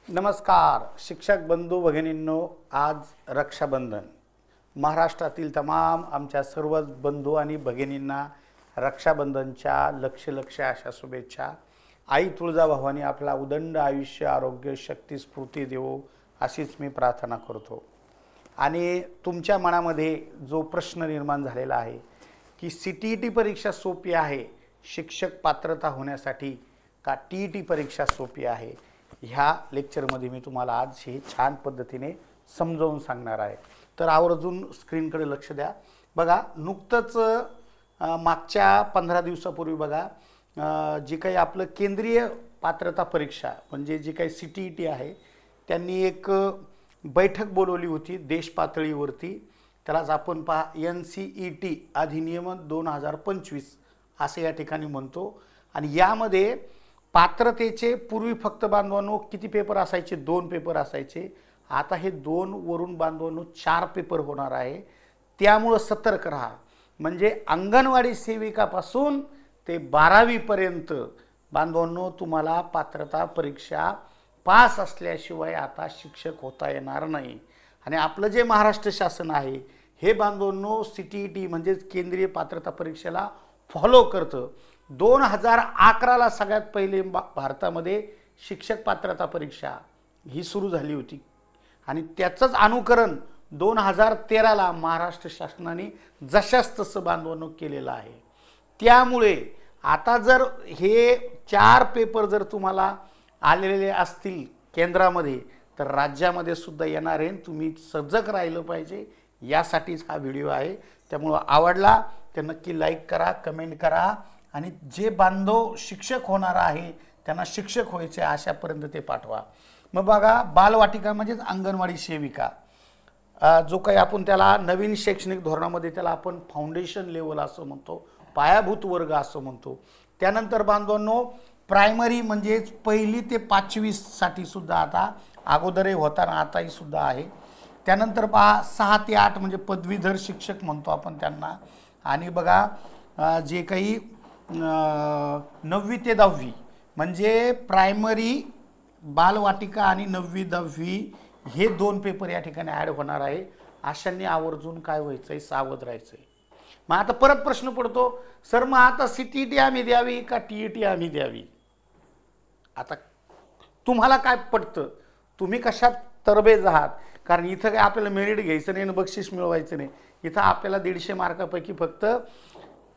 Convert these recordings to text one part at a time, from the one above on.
नमस्कार शिक्षक बंधू भगिनींनो, आज रक्षाबंधन. महाराष्ट्रातील तमाम आमच्या सर्व बंधू आणि भगिनींना रक्षाबंधनच्या लक्ष अशा शुभेच्छा. आई तुळजाभवानी आपला उदंड आयुष्य, आरोग्य, शक्ती, स्फूर्ती देवो अशीच मी प्रार्थना करतो. आणि तुमच्या मनामध्ये जो प्रश्न निर्माण झालेला आहे की CTET परीक्षा सोपी आहे शिक्षक पात्रता होण्यासाठी का TET परीक्षा सोपी आहे, ह्या लेक्चरमध्ये मी तुम्हाला आज हे छान पद्धतीने समजावून सांगणार आहे. तर आवर्जून स्क्रीनकडे लक्ष द्या. बघा, नुकतंच मागच्या 15 दिवसापूर्वी बघा जी काही आपलं केंद्रीय पात्रता परीक्षा म्हणजे जी काही CTET आहे त्यांनी एक बैठक बोलवली होती देश पातळीवरती. त्यालाच आपण पहा NCET अधिनियम 2025 असे या ठिकाणी म्हणतो. आणि यामध्ये पात्रतेचे पूर्वी फक्त बांधवांनो किती पेपर असायचे? 2 पेपर असायचे. आता हे 2 वरून बांधवांनो 4 पेपर होणार आहे. त्यामुळे सतर्क राहा. म्हणजे अंगणवाडी सेविकापासून ते 12वी पर्यंत बांधवांनो तुम्हाला पात्रता परीक्षा पास असल्याशिवाय आता शिक्षक होता येणार नाही. आणि आपलं जे महाराष्ट्र शासन आहे हे बांधवांनो CTET म्हणजे केंद्रीय पात्रता परीक्षेला फॉलो करतं. 2011ला सगळ्यात पहिले भारतामध्ये शिक्षक पात्रता परीक्षा ही सुरू झाली होती आणि त्याचंच अनुकरण 2013ला महाराष्ट्र शासनाने जशास तसं बांधवणूक केलेलं आहे. त्यामुळे आता जर हे 4 पेपर जर तुम्हाला आलेले असतील केंद्रामध्ये तर राज्यामध्ये सुद्धा येणार आहे. तुम्ही सजग राहिलं पाहिजे यासाठीच हा व्हिडिओ आहे. त्यामुळे आवडला तर नक्की लाईक करा, कमेंट करा. आणि जे बांधव शिक्षक होणार आहे त्यांना शिक्षक व्हायचे अशापर्यंत ते पाठवा. मग बघा, बालवाटिका म्हणजेच अंगणवाडी सेविका जो काही आपण त्याला नवीन शैक्षणिक धोरणामध्ये त्याला आपण फाउंडेशन लेवल असं म्हणतो, पायाभूत वर्ग असं म्हणतो. त्यानंतर बांधवांनो प्रायमरी म्हणजेच 1ली ते 5वी साठी सुद्धा आता अगोदरही होता ना आताही सुद्धा आहे. त्यानंतर पहा 6 ते 8 म्हणजे पदवीधर शिक्षक म्हणतो आपण त्यांना. आणि बघा जे काही 9वी ते 10वी म्हणजे प्रायमरी, बालवाटिका आणि 9वी 10वी हे 2 पेपर या ठिकाणी ॲड होणार आहे. अशांनी आवर्जून काय व्हायचं आहे, सावध राहायचं आहे. मग आता परत प्रश्न पडतो, सर मग आता CTET आम्ही द्यावी का TET आम्ही द्यावी? आता तुम्हाला काय पडतं, तुम्ही कशात तरबेज आहात? कारण इथं काय आपल्याला मेरिट घ्यायचं नाही आणि बक्षीस मिळवायचं नाही. इथं आपल्याला 150 मार्कापैकी फक्त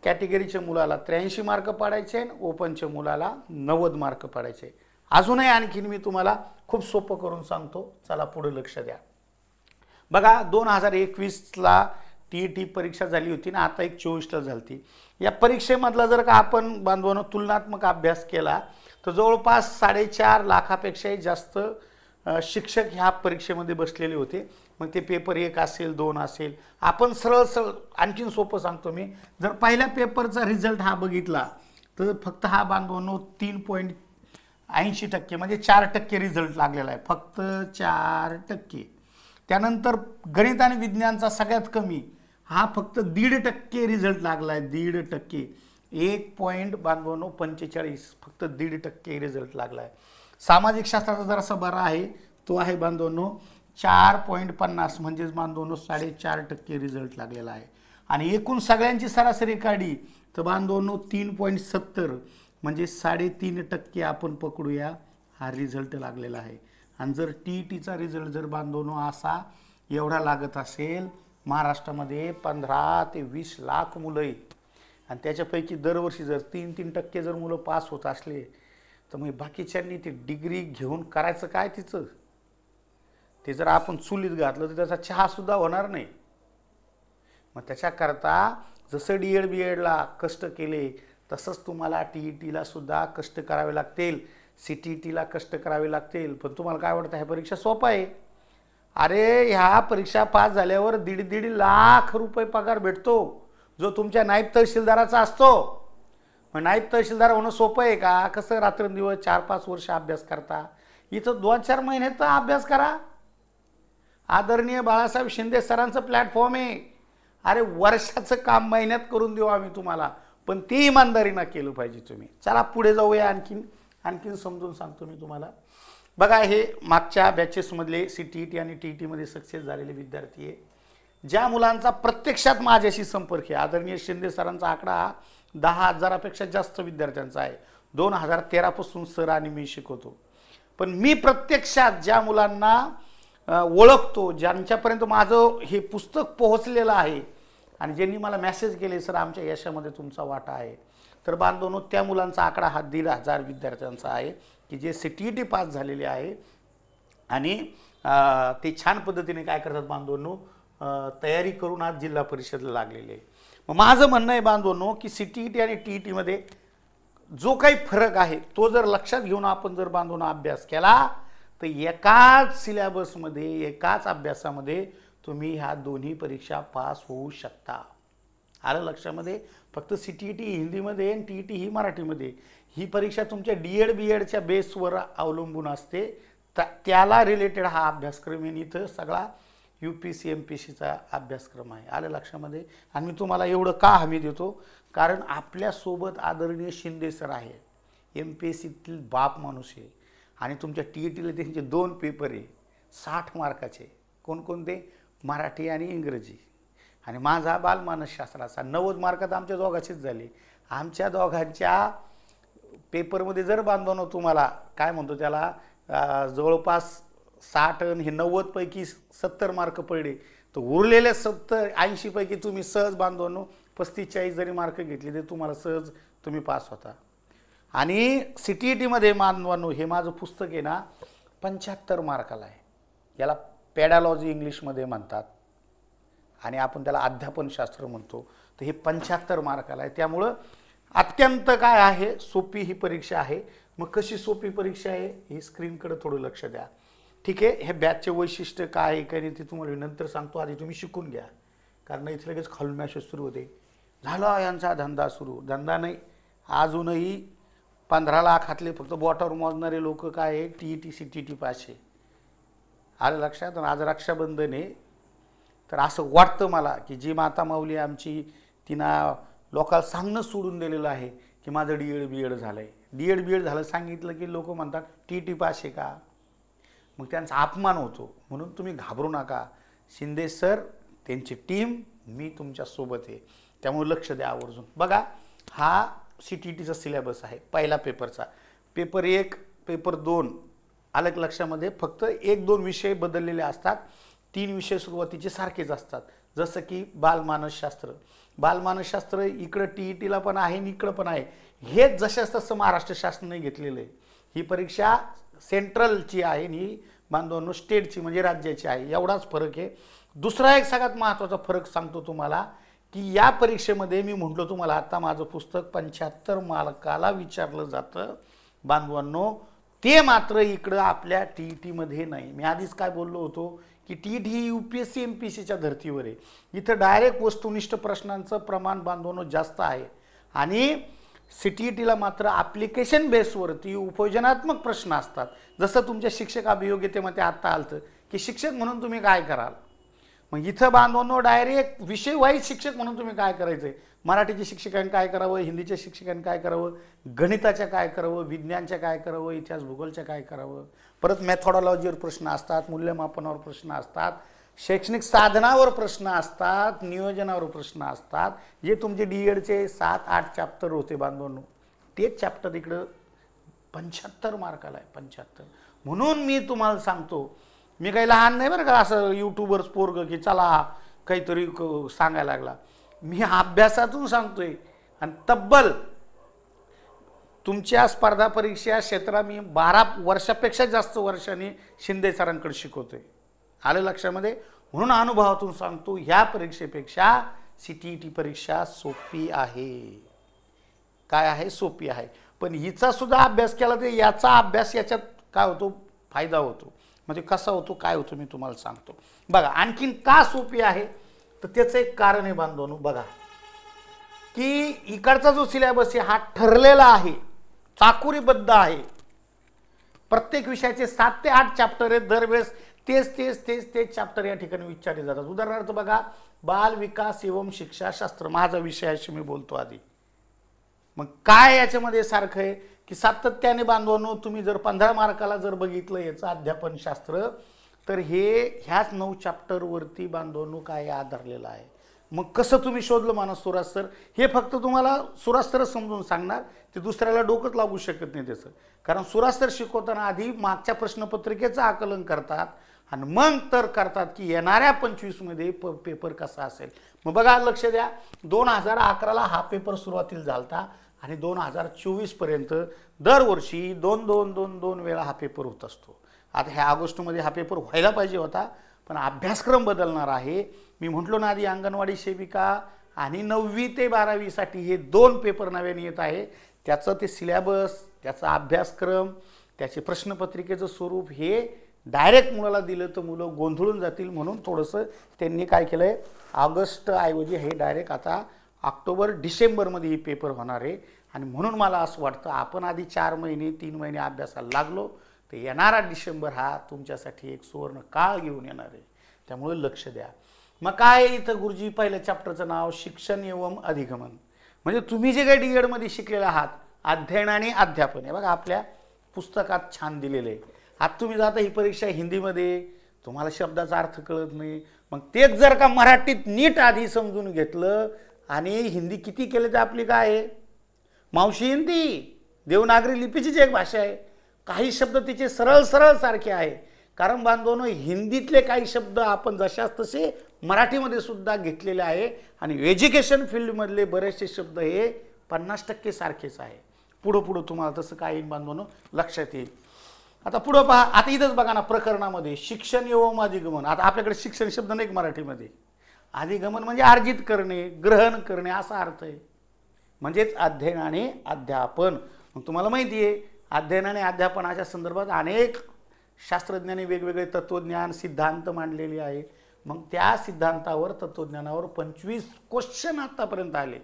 कॅटेगरीच्या मुलाला 83 मार्क पाडायचे आणि ओपनच्या मुलाला 90 मार्क पाडायचे. अजूनही आणखीन मी तुम्हाला खूप सोपं करून सांगतो, चला पुढे लक्ष द्या. बघा 2021ला TET परीक्षा झाली होती ना, आता एक 24ला झाली. या परीक्षेमधला जर का आपण बांधवांनो तुलनात्मक अभ्यास केला तर जवळपास 4.5 लाखापेक्षाही जास्त शिक्षक ह्या परीक्षेमध्ये बसलेले होते. मग ते पेपर 1 असेल 2 असेल. आपण सरळ आणखीन सोपं सांगतो मी. जर पहिल्या पेपरचा रिझल्ट हा बघितला तर फक्त हा बांधवांनो 3.80% म्हणजे 4% रिझल्ट लागलेला आहे, फक्त 4%. त्यानंतर गणित आणि विज्ञानचा सगळ्यात कमी हा फक्त 1.5% रिझल्ट लागला आहे, 1.5%. 1.45 फक्त 1.5% रिझल्ट लागला आहे. सामाजिक शास्त्राचा जरासा बरा आहे, तो आहे बांधवांनो 4.50 म्हणजेच बांधवांनो 4.5% रिझल्ट लागलेला आहे. आणि एकूण सगळ्यांची सरासरी काढली तर बांधवांनो 3.70 म्हणजे 3.5% आपण पकडूया हा रिझल्ट लागलेला आहे. आणि जर TETचा रिझल्ट जर बांधवांनो असा एवढा लागत असेल, महाराष्ट्रामध्ये 15 ते 20 लाख मुलं आहेत आणि त्याच्यापैकी दरवर्षी जर 3% जर मुलं पास होत असले तर मग बाकीच्यांनी ती डिग्री घेऊन करायचं काय तिचं? ते जर आपण चुलीत घातलं तर त्याचा चहा सुद्धा होणार नाही. मग त्याच्याकरता जसं DED BEdला कष्ट केले तसंच तुम्हाला TETला सुद्धा कष्ट करावे लागतील, CTETला कष्ट करावे लागतील. पण तुम्हाला काय वाटतं ह्या परीक्षा सोपा आहे? अरे ह्या परीक्षा पास झाल्यावर 1.5 लाख रुपये पगार भेटतो जो तुमच्या नायब तहसीलदाराचा असतो. मग नायब तहसीलदार होणं सोपं आहे का? कसं रात्रंदिवस 4-5 वर्ष अभ्यास करता? इथं 2-4 महिन्यात अभ्यास करा. आदरणीय बाळासाहेब शिंदे सरांचं प्लॅटफॉर्म आहे. अरे वर्षाचं काम महिन्यात करून देऊ आम्ही तुम्हाला, पण ती इमानदारीनं केलं पाहिजे तुम्ही. चला पुढे जाऊया, आणखीन समजून सांगतो मी तुम्हाला. बघा, हे मागच्या बॅचेसमधले CTET आणि TET मध्ये सक्सेस झालेले विद्यार्थी आहे, ज्या मुलांचा प्रत्यक्षात माझ्याशी संपर्क आहे. आदरणीय शिंदे सरांचा आकडा 10,000पेक्षा जास्त विद्यार्थ्यांचा आहे. 2013 पासून सर आणि मी शिकवतो. पण मी प्रत्यक्षात ज्या मुलांना ओळखतो, ज्यांच्यापर्यंत माझं हे पुस्तक पोहोचलेलं आहे आणि ज्यांनी मला मेसेज केले, सर आमच्या यशामध्ये तुमचा वाटा आहे, तर बांधवांनो त्या मुलांचा आकडा हा 1,500 विद्यार्थ्यांचा आहे की जे CTET पास झालेले आहे आणि ते छान पद्धतीने काय करतात बांधवांनो, तयारी करून आज जिल्हा परिषदला लागलेले आहे. मग माझं म्हणणं आहे बांधवांनो की CTET आणि TET मध्ये जो काही फरक आहे तो जर लक्षात घेऊन आपण जर बांधवांनो अभ्यास केला तर एकाच सिलेबसमध्ये, एकाच अभ्यासामध्ये तुम्ही ह्या दोन्ही परीक्षा पास होऊ शकता. आलं लक्षामध्ये? फक्त CTET हिंदीमध्ये आणि TET ही मराठीमध्ये. ही परीक्षा तुमच्या DED BEDच्या बेसवर अवलंबून असते. त्याला रिलेटेड हा अभ्यासक्रम आहे. इथं सगळा UPSC MPSCचा अभ्यासक्रम आहे. आलं लक्षामध्ये? आणि मी तुम्हाला एवढं का हमी देतो, कारण आपल्यासोबत आदरणीय शिंदे सर आहे, MPSCतील बाप माणूस आहे. आणि तुमच्या TETला त्यांचे 2 पेपर आहे 60 मार्काचे. कोणकोणते? मराठी आणि इंग्रजी. आणि माझा बालमानसशास्त्राचा 90 मार्कात आमच्या दोघांचीच झाली. आमच्या दोघांच्या पेपरमध्ये जर बांधवांनो तुम्हाला काय म्हणतो त्याला, जवळपास 60 आणि 90 पैकी 70 मार्क पडले, तर उरलेले 70-80 पैकी तुम्ही सहज बांधवांनो 35-40 जरी मार्क घेतले तर तुम्हाला सहज तुम्ही पास होता. आणि CTET मध्ये बांधवांनो हे माझं पुस्तक आहे ना 75 मार्काला आहे. याला पेडालॉजी इंग्लिशमध्ये म्हणतात आणि आपण त्याला अध्यापनशास्त्र म्हणतो. तर हे 75 मार्काला आहे. त्यामुळं अत्यंत काय आहे, सोपी ही परीक्षा आहे. मग कशी सोपी परीक्षा आहे ही स्क्रीनकडे थोडं लक्ष द्या. ठीक आहे? हे बॅचचे वैशिष्ट्य काय आहे काय नाही ते तुम्हाला नंतर सांगतो, आधी तुम्ही शिकून घ्या. कारण इथे लगेच खालून मॅसेज सुरू होते, झाला यांचा धंदा सुरू. धंदा नाही, अजूनही 15 लाखातले फक्त बोटावर मोजणारे लोक काय आहे TET CTET पास आहे. आलं लक्षात? आज रक्षाबंधन आहे, तर असं वाटतं मला की जी माता माऊली आमची तिनं लोकांना सांगणं सोडून दिलेलं आहे की माझं DED BED झालं आहे. DED BED झालं सांगितलं की लोक म्हणतात TET पास आहे का, मग त्यांचा अपमान होतो. म्हणून तुम्ही घाबरू नका. शिंदे सर, त्यांची टीम, मी तुमच्यासोबत आहे. त्यामुळे लक्ष द्या आवर्जून. बघा, हा CTETचा सिलेबस आहे पहिला पेपरचा. पेपर 1, पेपर 2 अलग लक्षामध्ये फक्त 1-2 विषय बदललेले असतात. 3 विषय सुरुवातीचे सारखेच असतात. जसं की बालमानसशास्त्र. बालमानसशास्त्र इकडं TETला पण आहे आणि इकडं पण आहे. हेच जशास तसं महाराष्ट्र शासनाने घेतलेलं आहे. ही परीक्षा सेंट्रलची आहे आणि बांधवांनो स्टेटची म्हणजे राज्याची आहे. एवढाच फरक आहे. दुसरा एक सगळ्यात महत्त्वाचा फरक सांगतो तुम्हाला की या परीक्षेमध्ये मी म्हटलं तुम्हाला आता माझं पुस्तक 75 मार्काला विचारलं जातं बांधवांनो, ते मात्र इकडं आपल्या TET मध्ये नाही. मी आधीच काय बोललो होतो की TET ही UPSC MPSCच्या धर्तीवर आहे. इथं डायरेक्ट वस्तुनिष्ठ प्रश्नांचं प्रमाण बांधवांनो जास्त आहे आणि CTETला मात्र ॲप्लिकेशन बेसवरती उपयोजनात्मक प्रश्न असतात. जसं तुमच्या शिक्षक अभियोग्यतेमध्ये आता आलं की शिक्षक म्हणून तुम्ही काय कराल, मग इथं बांधवांनो डायरेक्ट विषय वाईज शिक्षक म्हणून तुम्ही काय करायचं आहे. मराठीच्या शिक्षकांनी काय करावं, हिंदीच्या शिक्षकांनी काय करावं, गणिताच्या काय करावं, विज्ञानच्या काय करावं, इतिहास भूगोलच्या काय करावं. परत मेथॉडॉलॉजीवर प्रश्न असतात, मूल्यमापनावर प्रश्न असतात, शैक्षणिक साधनावर प्रश्न असतात, नियोजनावर प्रश्न असतात. जे तुमचे DEDचे 7-8 चॅप्टर होते बांधवांनो, तेच चॅप्टर इकडं 75 मार्काला आहे. 75. म्हणून मी तुम्हाला सांगतो, मी काही लहान नाही बरं का असं यूट्यूबवर पोरग की चला काहीतरी सांगायला लागला. मी अभ्यासातून सांगतोय आणि तब्बल तुमच्या स्पर्धा परीक्षा क्षेत्रात मी 12 वर्षापेक्षा जास्त वर्षांनी शिंदे सरांकडे शिकवतोय. आलं लक्षामध्ये? म्हणून अनुभवातून सांगतो, ह्या परीक्षेपेक्षा CTET परीक्षा सोपी आहे. काय आहे? सोपी आहे. पण हिचा सुद्धा अभ्यास केला तर याचा अभ्यास याच्यात काय होतो, फायदा होतो. म्हणजे कसा होतो, काय होतो मी तुम्हाला सांगतो. बघा, आणखीन का सोपी आहे तर त्याचं एक कारण आहे बांधवांनो. बघा की इकडचा जो सिलेबस आहे हा ठरलेला आहे, चाकुरीबद्ध आहे. प्रत्येक विषयाचे 7 ते 8 चॅप्टर आहेत. दरवेळेस तेच चॅप्टर या ठिकाणी विचारले जातात. उदाहरणार्थ बघा, बाल विकास एवं शिक्षाशास्त्र माझा विषयाशी मी बोलतो आधी. मग काय याच्यामध्ये सारखं आहे की सातत्याने बांधवांनो तुम्ही जर 15 मार्काला जर बघितलं याचं अध्यापनशास्त्र तर ह्याच 9 चॅप्टरवरती बांधवांनो काय आधारलेलं आहे. मग कसं तुम्ही शोधलं म्हणा सुराज सर, हे फक्त तुम्हाला सुराज सरच समजून सांगणार, ते दुसऱ्याला डोकंच लागू शकत नाही त्याचं. कारण सुराज सर शिकवताना आधी मागच्या प्रश्नपत्रिकेचं आकलन करतात आणि मग तर करतात की येणाऱ्या 25 मध्ये पेपर कसा असेल. मग बघा लक्ष द्या, 2011ला हा पेपर सुरुवातीला झालता आणि 2024 पर्यंत दरवर्षी 2 वेळा हा पेपर होत असतो. आता ह्या ऑगस्टमध्ये हा पेपर व्हायला पाहिजे होता, पण अभ्यासक्रम बदलणार आहे. मी म्हटलो ना आधी अंगणवाडी सेविका आणि 9वी ते 12वी साठी हे 2 पेपर नव्याने येत आहे. त्याचं ते सिलेबस, त्याचा अभ्यासक्रम, त्याचे प्रश्नपत्रिकेचं स्वरूप हे डायरेक्ट मुलाला दिलं तर मुलं गोंधळून जातील, म्हणून थोडंसं त्यांनी काय केलं आहे, ऑगस्ट ऐवजी हे डायरेक्ट आता ऑक्टोबर डिसेंबरमध्ये ही पेपर होणार आहे. आणि म्हणून मला असं वाटतं आपण आधी 4 महिने 3 महिने अभ्यासाला लागलो तर येणारा डिसेंबर हा तुमच्यासाठी एक सुवर्ण काळ घेऊन येणार आहे. त्यामुळे लक्ष द्या. मग काय इथं गुरुजी पहिल्या चॅप्टरचं नाव शिक्षण एवं अधिगमन, म्हणजे तुम्ही जे काही डी एडमध्ये शिकलेले आहात अध्ययन आणि अध्यापन आहे बघा आपल्या पुस्तकात छान दिलेलं आहे. आता तुम्ही जाता ही परीक्षा हिंदीमध्ये, तुम्हाला शब्दाचा अर्थ कळत नाही, मग तेच जर का मराठीत नीट आधी समजून घेतलं आणि हिंदी किती केले तर आपली काय आहे मावशी हिंदी देवनागरी लिपीचीच एक भाषा आहे. काही शब्द तिचे सरळ सरळ सारखे आहे. कारण बांधवांनो हिंदीतले काही शब्द आपण जशाच तसे मराठीमध्ये सुद्धा घेतलेले आहे आणि एज्युकेशन फील्डमधले बरेचसे शब्द हे 50% सारखेच आहे. पुढं तुम्हाला तसं काही बांधवांनो लक्षात येईल. आता पुढं पहा, आता इथंच बघा ना प्रकरणामध्ये शिक्षण एवं अधिगमन. आता आपल्याकडे शिक्षण शब्द नाही मराठीमध्ये, अधिगमन म्हणजे अर्जित करणे, ग्रहण करणे असा अर्थ आहे, म्हणजेच अध्ययन आणि अध्यापन. मग तुम्हाला माहिती आहे अध्ययन आणि अध्यापनाच्या संदर्भात अनेक शास्त्रज्ञांनी वेगवेगळे तत्वज्ञान सिद्धांत मांडलेले आहे. मग त्या सिद्धांतावर तत्वज्ञानावर 25 क्वेश्चन आतापर्यंत आले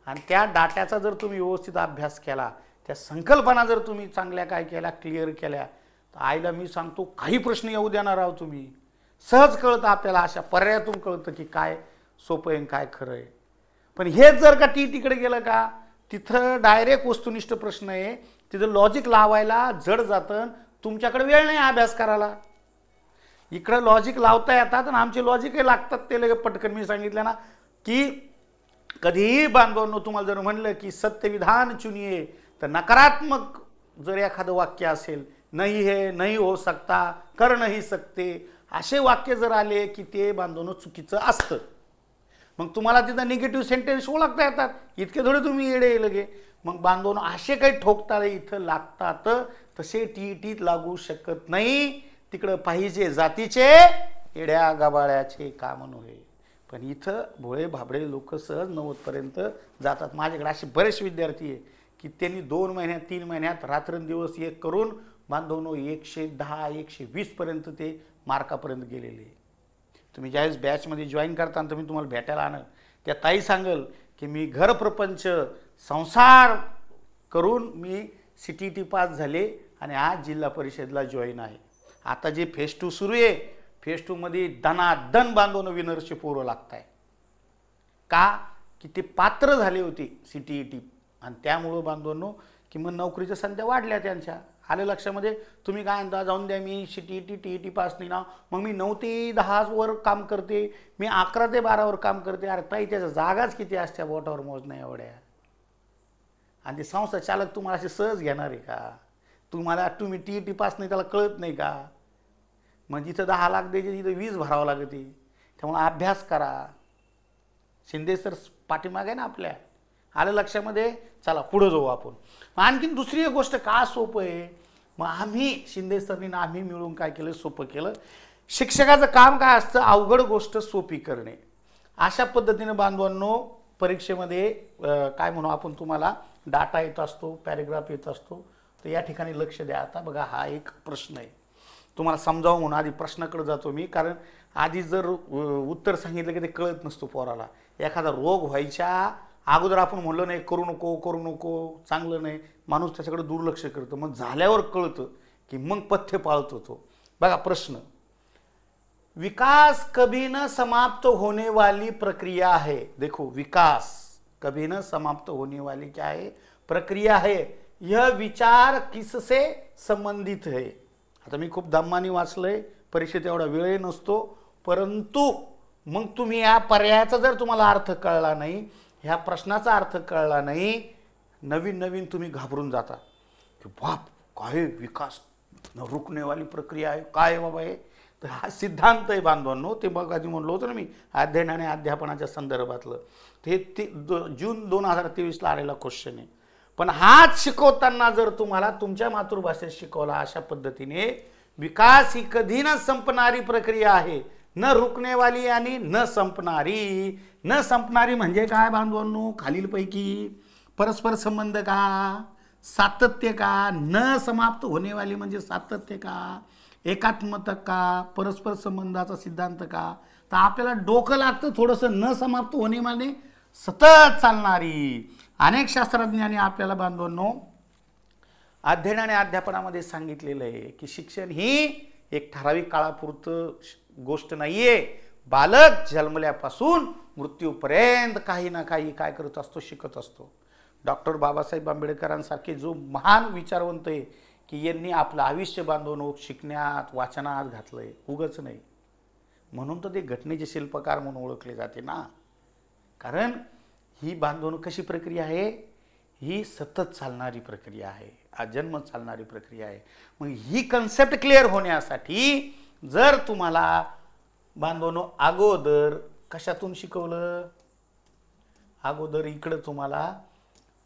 आणि त्या डाट्याचा जर तुम्ही व्यवस्थित अभ्यास केला, त्या संकल्पना जर तुम्ही चांगल्या काय केल्या क्लिअर केल्या तर आईला मी सांगतो काही प्रश्न येऊ देणार आहोत तुम्ही. सहज कळतं आपल्याला, अशा पर्यायातून कळतं की काय सोपं आहे काय खरं आहे. पण हेच जर का तिकडे गेलं का तिथं डायरेक्ट वस्तुनिष्ठ प्रश्न आहे, तिथं लॉजिक लावायला जड जातं, तुमच्याकडे वेळ नाही अभ्यास करायला. इकडं लॉजिक लावता येतात आणि आमचे लॉजिकही लागतात ते लगे पटकन. मी सांगितलं ना की कधीही बांधवांनो तुम्हाला जर म्हणलं की सत्यविधान चुनिये तर नकारात्मक जर एखादं वाक्य असेल, नाही है नहीं हो सकता कर नहीं सकते असे वाक्य जर आले की ते बांधवांनो चुकीचं असतं. मग तुम्हाला तिथं निगेटिव्ह सेंटेन्स ओळखता येतात, इतके थोडे तुम्ही येडे लगे. मग बांधवांनो असे काही ठोकताळे इथं लागतात, तसे टीईटीत लागू शकत नाही. तिकडं पाहिजे जातीचे येड्या गबाळ्याचे काम नव्हे. पण इथं भोळे भाबडे लोक सहज 90 पर्यंत जातात. माझ्याकडे असे बरेच विद्यार्थी आहे की त्यांनी 2 महिन्यात 3 महिन्यात रात्रंदिवस एक करून बांधवनो 110 120 पर्यंत ते मार्कापर्यंत गेलेले. तुम्ही ज्यावेळेस बॅचमध्ये जॉईन करताना तुम्ही तुम्हाला भेटायला आणल त्या ताई सांगल की मी घर प्रपंच संसार करून मी CTET पास झाले आणि आज जिल्हा परिषदला जॉईन आहे. आता जे फेज 2 सुरू आहे, फेज 2 मध्ये दनादन बांधवणं विनरचे पोरं लागत आहे का की ते पात्र झाले होते CTET आणि त्यामुळं बांधवणं की मग नोकरीच्या संध्या वाढल्या त्यांच्या. आले लक्षामध्ये. तुम्ही काय म्हणता जाऊन द्या मी CTET TET पास नाही ना, मग मी 9 ते 10 वर काम करते, मी 11 ते 12 वर काम करते. अरे ताई त्याच्या जागाच किती असत्या बोटावर मोजणं एवढ्या. आणि ते संस्था चालक तुम्हाला असे सहज घेणार आहे का? तुम्ही TET पास नाही त्याला कळत नाही का? मग जिथं 10 लाख द्यायचे तिथं 20 भरावं लागते. त्यामुळे अभ्यास करा. शिंदे सर पाठीमागे ना आपल्या. आलं लक्षामध्ये. चला पुढे जाऊ आपण. आणखीन दुसरी एक गोष्ट का सोपं आहे, मग आम्ही शिंदे सरनी आम्ही मिळून काय केलं सोपं केलं. शिक्षकाचं काम काय असतं, अवघड गोष्ट सोपी करणे. अशा पद्धतीने बांधवांनो परीक्षेमध्ये काय म्हणू आपण तुम्हाला डाटा येत असतो, पॅरेग्राफ येत असतो. तर या ठिकाणी लक्ष द्या. आता बघा हा एक प्रश्न आहे, तुम्हाला समजावं म्हणून आधी प्रश्नाकडे जातो मी. कारण आधी जर उत्तर सांगितलं की ते कळत नसतो पोराला. एखादा रोग व्हायच्या अगोदर आपण म्हणलं नाही करू नको चांगलं नाही, माणूस त्याच्याकडे दुर्लक्ष करतो. मग झाल्यावर कळतं की मग पथ्य पाळतो तो. बघा प्रश्न, विकास कभी न समाप्त होने वाली प्रक्रिया है. देखो विकास कभी न समाप्त होने वाली क्या है प्रक्रिया है, यह विचार किससे संबंधित है। आता मी खूप दम्मानी वाचलंय, परीक्षेत एवढा वेळ नसतो, परंतु मग तुम्ही या पर्यायाचा जर तुम्हाला अर्थ कळला नाही, ह्या प्रश्नाचा अर्थ कळला नाही, नवीन नवीन तुम्ही घाबरून जाता की बाप काय विकास न रुकणे वाली प्रक्रिया आहे, काय बाबा हे, तर हा सिद्धांत आहे बांधवांनो। ते बघ आधी म्हणलो होतं ना मी, अध्ययन आणि अध्यापनाच्या संदर्भातलं ते जून 2023ला आलेला क्वेश्चन आहे। पण हाच शिकवताना जर तुम्हाला तुमच्या मातृभाषेत शिकवला अशा पद्धतीने, विकास ही कधी न संपणारी प्रक्रिया आहे, न रुकणे वाली आणि न संपणारी। न संपणारी म्हणजे काय बांधवांनो, खालीलपैकी परस्पर संबंध का, सातत्य का, न समाप्त होने वाली म्हणजे सातत्य का, एकात्मता का, परस्पर संबंधाचा सिद्धांत का। तर आपल्याला डोकं लागतं थोडंसं, न समाप्त होणे म्हणजे सतत चालणारी। अनेक शास्त्रज्ञांनी आपल्याला बांधवांनो अध्ययन आणि अध्यापनामध्ये सांगितलेलं आहे की शिक्षण ही एक ठराविक काळापुरतं गोष्ट नाहीये। बालक जन्मल्यापासून मृत्यूपर्यंत काही ना काही काय करत असतो, शिकत असतो। डॉक्टर बाबासाहेब आंबेडकरांसारखे जो महान विचारवंत आहे की यांनी आपलं आयुष्य बांधवून शिकण्यात वाचनात घातलंय, उगच नाही। म्हणून तर ते घटनेचे शिल्पकार म्हणून ओळखले जाते ना, कारण ही बांधवून कशी प्रक्रिया आहे, ही सतत चालणारी प्रक्रिया आहे, आजन्म चालणारी प्रक्रिया आहे। मग ही कन्सेप्ट क्लिअर होण्यासाठी जर तुम्हाला बांधवनो अगोदर कशातून शिकवलं, अगोदर इकडं तुम्हाला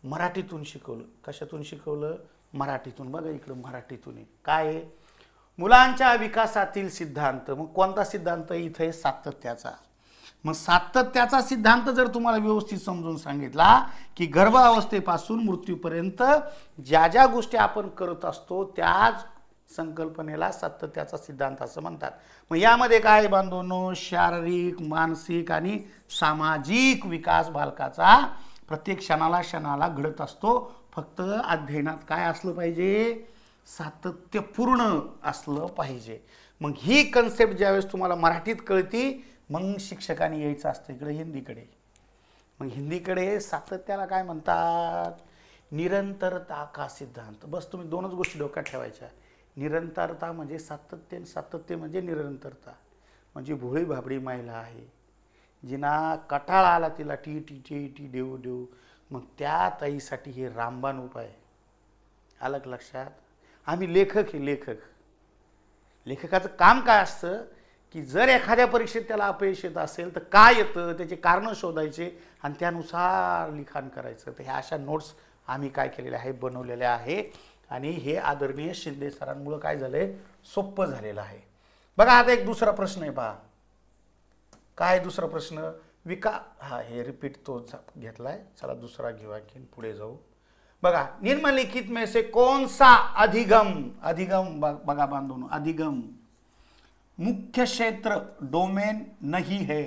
मराठीतून शिकवलं। कशातून शिकवलं, मराठीतून। बघा इकडं मराठीतून आहे काय, मुलांच्या विकासातील सिद्धांत। मग कोणता सिद्धांत इथे, सातत्याचा। मग सातत्याचा सिद्धांत जर तुम्हाला व्यवस्थित समजून सांगितला की गर्भावस्थेपासून मृत्यूपर्यंत ज्या ज्या गोष्टी आपण करत असतो त्याच संकल्पनेला सातत्याचा सिद्धांत असं म्हणतात। मग यामध्ये काय बांधवनो, शारीरिक, मानसिक आणि सामाजिक विकास बालकाचा प्रत्येक क्षणाला घडत असतो। फक्त अध्ययनात काय असलं पाहिजे, सातत्यपूर्ण असलं पाहिजे। मग ही कन्सेप्ट ज्यावेळेस तुम्हाला मराठीत कळती, मग शिक्षकांनी यायचं असतं इकडे हिंदीकडे। मग हिंदीकडे सातत्याला काय म्हणतात, निरंतरता का सिद्धांत। बस तुम्ही दोनच गोष्टी डोक्यात ठेवायच्या, निरंतरता म्हणजे सातत्य, सातत्य म्हणजे निरंतरता। म्हणजे भोळी भाबडी महिला आहे, जिना कटाळा आला तिला टी टी टी टी देऊ देऊ, मग त्या ताईसाठी हे रामबाण उपाय। अलग लक्षात, आम्ही लेखक आहे, लेखकाचं काम काय असतं की जर एखाद्या परीक्षेत त्याला अपयश येत असेल तर काय येतं, त्याचे कारण शोधायचे आणि त्यानुसार लिखाण करायचं। तर ह्या अशा नोट्स आम्ही काय केलेल्या आहे, बनवलेल्या आहे। आणि हे आदरणीय शिंदे सरांमुळे काय झालंय, सोपं झालेलं आहे। बघा आता एक दुसरा प्रश्न आहे पहा, काय दुसरा प्रश्न, हा हे रिपीट तो घेतलाय, चला दुसरा घेऊ, आणखीन पुढे जाऊ। बघा, निम्नलिखित में से कौन सा अधिगम बघा बांधवनो, अधिगम मुख्य क्षेत्र डोमेन नहीं है।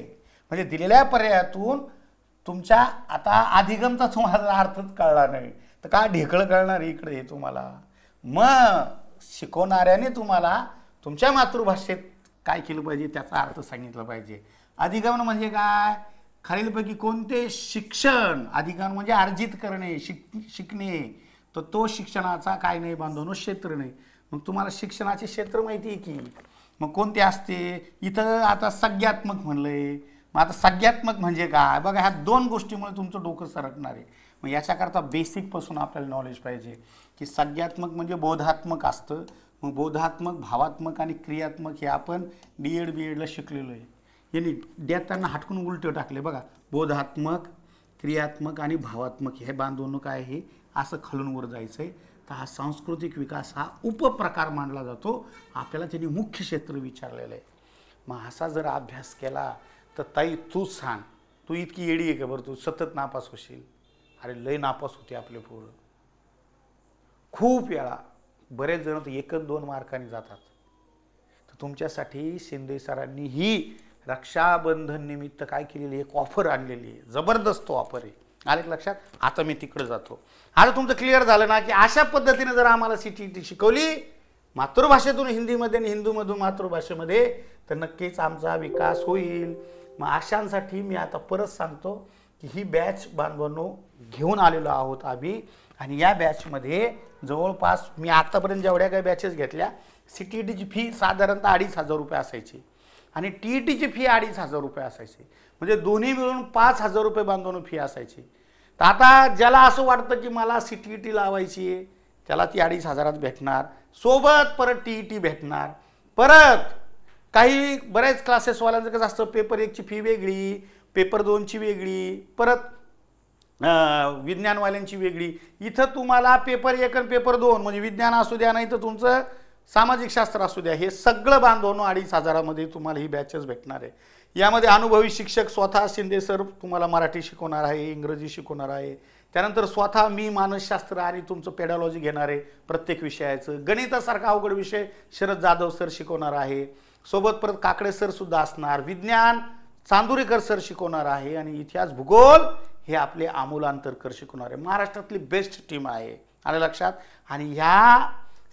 म्हणजे दिलेल्या पर्यायातून तुमच्या आता अधिगमचा तुम्हाला अर्थच कळला नाही तर काय ढेकळ कळणार इकडे तुम्हाला। मग शिकवणाऱ्याने तुम्हाला तुमच्या मातृभाषेत काय केलं पाहिजे त्याचा अर्थ सांगितलं पाहिजे। अधिगमन म्हणजे काय, खालीलपैकी कोणते शिक्षण, अधिगमन म्हणजे अर्जित करणे, शिकणे, तर तो शिक्षणाचा काय नाही बांधवनो, क्षेत्र नाही। मग तुम्हाला शिक्षणाचे क्षेत्र माहिती आहे की, मग कोणते असते, इथं आता संज्ञात्मक म्हणलंय। मग आता संज्ञात्मक म्हणजे काय, बघा ह्या दोन गोष्टीमुळे तुमचं डोकं सरकणार आहे। मग याच्याकरता बेसिक पासून आपल्याला नॉलेज पाहिजे की संज्ञात्मक म्हणजे बोधात्मक असतं, मग बोधात्मक, भावात्मक आणि क्रियात्मक हे आपण डीएड बीएडला शिकलेलो आहे। यांनी देताना हटकून उलटे टाकले बघा, बोधात्मक, क्रियात्मक आणि भावात्मक हे बांधून काय आहे असं खालून वर जायचं आहे। तर हा सांस्कृतिक विकास हा उपप्रकार मानला जातो। आपल्याला त्यांनी मुख्य क्षेत्र विचारलेलं आहे। मग असा जर अभ्यास केला तर ताई तूच सांग, तू इतकी येडी आहे का बरं, तू सतत नापास होशील। अरे लय नापास होते आपले पोरं खूप वेळा, बरेच जण तर 1-2 मार्कांनी जातात। तर तुमच्यासाठी शिंदे सरांनी ही रक्षाबंधन निमित्त काय केलेली एक ऑफर आणलेली आहे, जबरदस्त ऑफर आहे। आले लक्षात, आता मी तिकडे जातो। आता तुमचं क्लिअर झालं ना की अशा पद्धतीने जर आम्हाला सीटीटी शिकवली मातृभाषेतून हिंदीमध्ये आणि हिंदूमधून मातृभाषेमध्ये, तर नक्कीच आमचा विकास होईल। मग अशांसाठी मी आता परत सांगतो की ही बॅच बांधवांनो घेऊन आलेलो आहोत आम्ही, आणि या बॅचमध्ये जवळपास मी आतापर्यंत जेवढ्या काही बॅचेस घेतल्या, CTETची फी साधारणतः 2,500 रुपये असायची आणि TETची फी 2,500 रुपये असायची, म्हणजे दोन्ही मिळून 5,000 रुपये बांधवांनो फी असायची. तर आता ज्याला असं वाटतं की मला CTET लावायची आहे, त्याला ती 2,500 भेटणार, सोबत परत TET भेटणार. परत काही बरेच क्लासेसवाल्यांचं कसं असतं, पेपर 1ची फी वेगळी, पेपर 2ची वेगळी, परत विज्ञानवाल्यांची वेगळी. इथं तुम्हाला पेपर 1 आणि पेपर 2 म्हणजे विज्ञान असू द्या नाही तर तुमचं सामाजिक शास्त्र असू द्या, हे सगळं बांधवून 2,500 तुम्हाला ही बॅचेस भेटणार आहे. यामध्ये अनुभवी शिक्षक स्वतः शिंदे सर तुम्हाला मराठी शिकवणार आहे, इंग्रजी शिकवणार आहे. त्यानंतर स्वतः मी मानसशास्त्र आणि तुमचं पेडॉलॉजी घेणार आहे प्रत्येक विषयाचं. गणितासारखा अवघड विषय शरद जाधव सर शिकवणार आहे, सोबत परत काकडे सर सुद्धा असणार. विज्ञान चांदुरेकर सर शिकवणार आहे आणि इतिहास भूगोल हे आपले अमोल अंतरकर शिकवणार आहे. महाराष्ट्रातली बेस्ट टीम आहे, आलं लक्षात. आणि ह्या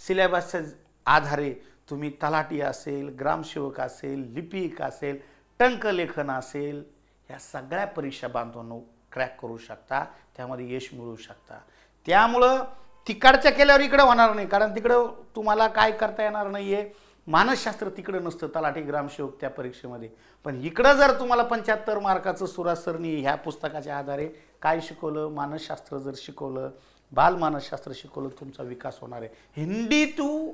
सिलेबसच्या आधारे तुम्ही तलाठी असेल, ग्रामसेवक असेल, लिपिक असेल, टंकलेखन असेल, या सगळ्या परीक्षा बांधवांनो क्रॅक करू शकता, त्यामध्ये यश मिळवू शकता. त्यामुळं तिकडच्या केल्यावर इकडं होणार नाही, कारण तिकडं तुम्हाला काय करता येणार नाही आहे. मानसशास्त्र तिकडं नसतं, तलाठी ग्रामसेवक त्या परीक्षेमध्ये. पण इकडं जर तुम्हाला 75 मार्काचं सुराज सरनी ह्या पुस्तकाच्या आधारे काय शिकवलं, मानसशास्त्र जर शिकवलं, बाल मानसशास्त्र शिकवलं, तुमचा विकास होणार आहे. हिंदी टू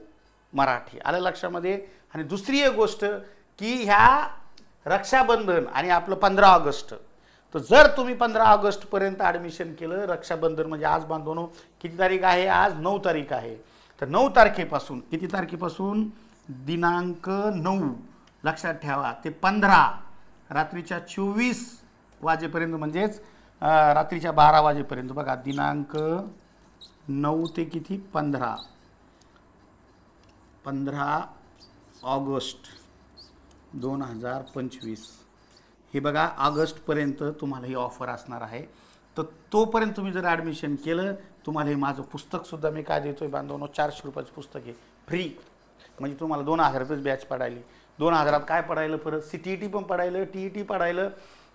मराठी, आलं लक्षामध्ये. आणि दुसरी एक गोष्ट की ह्या रक्षाबंधन आणि आपलं 15 ऑगस्ट, तर जर तुम्ही 15 ऑगस्टपर्यंत ॲडमिशन केलं, रक्षाबंधन म्हणजे आज बांधवनो किती तारीख आहे, आज 9 तारीख आहे. तर 9 तारखेपासून, किती तारखेपासून, दिनांक 9 लक्षात ठेवा ते 15 रात्रीच्या 24 वाजेपर्यंत, म्हणजेच रात्रीच्या 12 वाजेपर्यंत. बघा दिनांक 9 ते किती 15 ऑगस्ट 2025 हे बघा ऑगस्टपर्यंत तुम्हाला ही ऑफर असणार आहे. तर तोपर्यंत तुम्ही जर ॲडमिशन केलं, तुम्हाला हे माझं पुस्तकसुद्धा मी काय देतो आहे बांधवांनो, 400 रुपयाचं पुस्तक आहे फ्री. म्हणजे तुम्हाला 2,000 रुपये बॅच पडायली. 2,000 काय पडायलं, परत CTET पण पडायलं, TET पडायलं,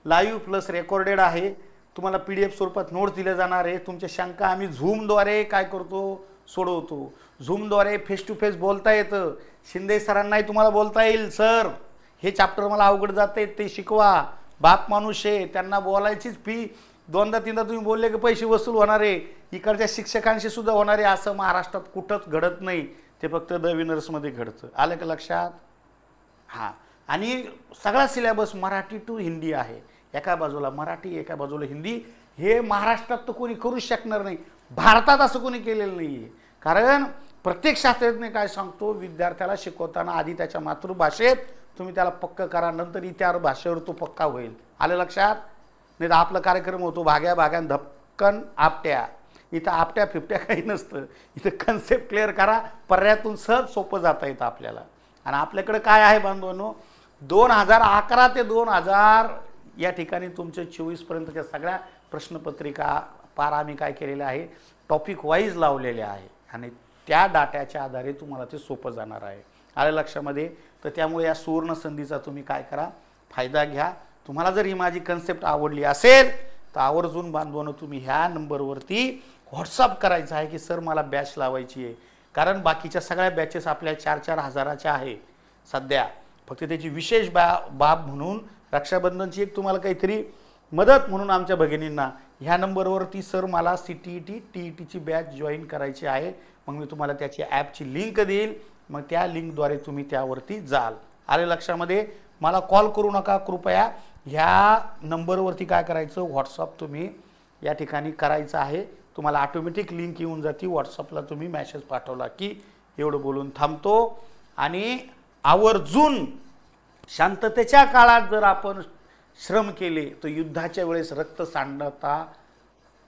लाईव्ह प्लस रेकॉर्डेड आहे. तुम्हाला PDF स्वरूपात नोट्स दिले जाणार आहे. तुमच्या शंका आम्ही झूमद्वारे काय करतो, सोडवतो. झूमद्वारे फेस टू फेस बोलता येतं. शिंदे सरांनाही तुम्हाला बोलता येईल, सर हे चॅप्टर मला अवघड जाते, ते शिकवा. बाप माणूस आहे, त्यांना बोलायचीच फी 2दा-3दा तुम्ही बोलले की पैसे वसूल होणार आहे. इकडच्या शिक्षकांशी सुद्धा होणार आहे. असं महाराष्ट्रात कुठंच घडत नाही, ते फक्त द विनर्समध्ये घडतं, आलं का लक्षात. हां, आणि सगळा सिलेबस मराठी टू हिंदी आहे. एका बाजूला मराठी, एका बाजूला हिंदी. हे महाराष्ट्रात तर कोणी करू शकणार नाही, भारतात असं कोणी केलेलं नाही आहे. कारण प्रत्येक शास्त्रज्ञ काय सांगतो, विद्यार्थ्याला शिकवताना आधी त्याच्या मातृभाषेत तुम्ही त्याला पक्क करा, नंतर इतर भाषेवर तो पक्का होईल, आलं लक्षात. नाही तर आपला कार्यक्रम होतो भाग्या भाग्यान धपकन आपट्या. इथं आपट्या फिपट्या काही नसतं, इथं कन्सेप्ट क्लिअर करा, पर्यायातून सहज सोपं जाता येतं आपल्याला. आणि आपल्याकडे काय आहे बांधवांनो, 2011 ते 2000 या ठिकाणी तुमचे 24पर्यंतच्या सगळ्या प्रश्नपत्रिका पार आम्ही काय केलेलं आहे, टॉपिक वाईज लावलेले आहे आणि त्या डाट्याच्या आधारे तुम्हाला ते सोपं जाणार आहे, आलं लक्षामध्ये. तर त्यामुळे या सुवर्ण संधीचा तुम्ही काय करा, फायदा घ्या. तुम्हाला जर ही माझी कन्सेप्ट आवडली असेल तर आवर्जून बांधवांनो तुम्ही ह्या नंबरवरती व्हॉट्सअप करायचं आहे की सर मला बॅच लावायची आहे. कारण बाकीच्या सगळ्या बॅचेस आपल्या 4-4 हजाराच्या आहे सध्या. फक्त त्याची विशेष बाब म्हणून रक्षाबंधनची एक तुम्हाला काहीतरी मदत म्हणून आमच्या भगिनींना ह्या नंबरवरती सर मला CTET TETची बॅच जॉईन करायची आहे, मग मी तुम्हाला त्याची ॲपची लिंक देईल, मग त्या लिंकद्वारे तुम्ही त्यावरती जाल, आले लक्षामध्ये. मला कॉल करू नका कृपया. ह्या नंबरवरती काय करायचं, व्हॉट्सअप तुम्ही या ठिकाणी करायचं आहे. तुम्हाला ऑटोमॅटिक लिंक येऊन जाते, व्हॉट्सअपला तुम्ही मेसेज पाठवला की एवढं बोलून थांबतो. आणि आवर्जून शांततेच्या काळात जर आपण श्रम केले तर युद्धाच्या वेळेस रक्त सांडता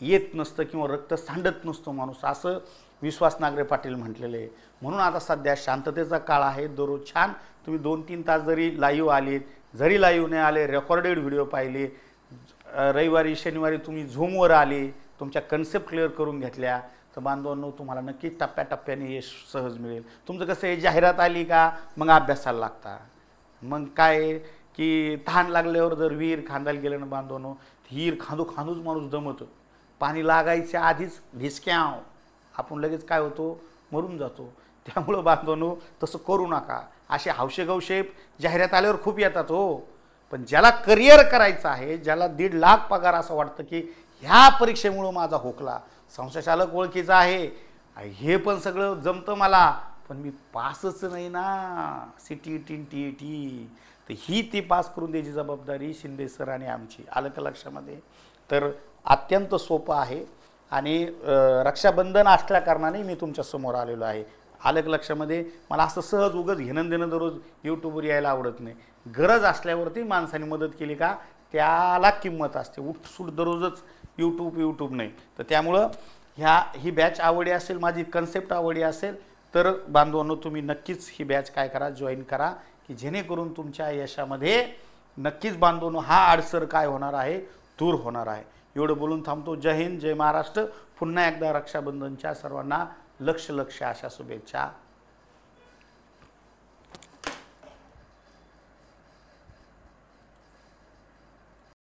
येत नसतं किंवा रक्त सांडत नसतो माणूस, असं विश्वास नागरे पाटील म्हटलेले आहे. म्हणून आता सध्या शांततेचा काळ आहे. दररोज छान तुम्ही 2-3 तास जरी लाईव्ह आले, जरी लाईव्ह नाही आले, रेकॉर्डेड व्हिडिओ पाहिले, रविवारी शनिवारी तुम्ही झूमवर आले, तुमच्या कन्सेप्ट क्लिअर करून घेतल्या, तर बांधवांनो तुम्हाला नक्की टप्प्याटप्प्याने यश सहज मिळेल. तुमचं कसं आहे, जाहिरात आली का मग अभ्यासाला लागता, मग काय की तहान लागल्यावर जर विहीर खांदायला गेलं ना बांधवांनो धीर खांदू खांदूच माणूस दमतो, पाणी लागायच्या आधीच ढिसक्याव आपण लगेच काय होतो, मरून जातो. त्यामुळं बांधवांनो तसं करू नका. असे हौशेगवशे जाहिरात आल्यावर खूप येतात हो, पण ज्याला करिअर करायचं आहे, ज्याला 1.5 लाख पगार असं वाटतं की ह्या परीक्षेमुळं माझा होकला, संशयचालक ओळखीचा आहे, हे पण सगळं जमतं मला, पण मी पासच नाही ना CTET TET, तर ही ती पास करून द्यायची जबाबदारी शिंदे सर आणि आमची. आलं का लक्षामध्ये? तर अत्यंत सोपं आहे आणि रक्षाबंधन असल्या कारणाने मी तुमच्या समोर आलेलो आहे. आलं का लक्षामध्ये? मला असं सहज उगच घेणं देणं दररोज यूट्यूबवर यायला आवडत नाही. गरज असल्यावरती माणसाने मदत केली का त्याला किंमत असते. उठसूट दररोजच यूट्यूब नाही. तर त्यामुळं ही बॅच आवडी असेल, माझी कन्सेप्ट आवडी असेल, तर बांधवांनो तुम्ही नक्कीच ही बॅच काय करा, जॉईन करा, की जेणेकरून तुमच्या यशामध्ये नक्कीच बांधवांनो हा अडसर काय होणार आहे, दूर होणार आहे. एवढं बोलून थांबतो. जय हिंद, जय महाराष्ट्र. पुन्हा एकदा रक्षाबंधनच्या सर्वांना लक्ष अशा शुभेच्छा.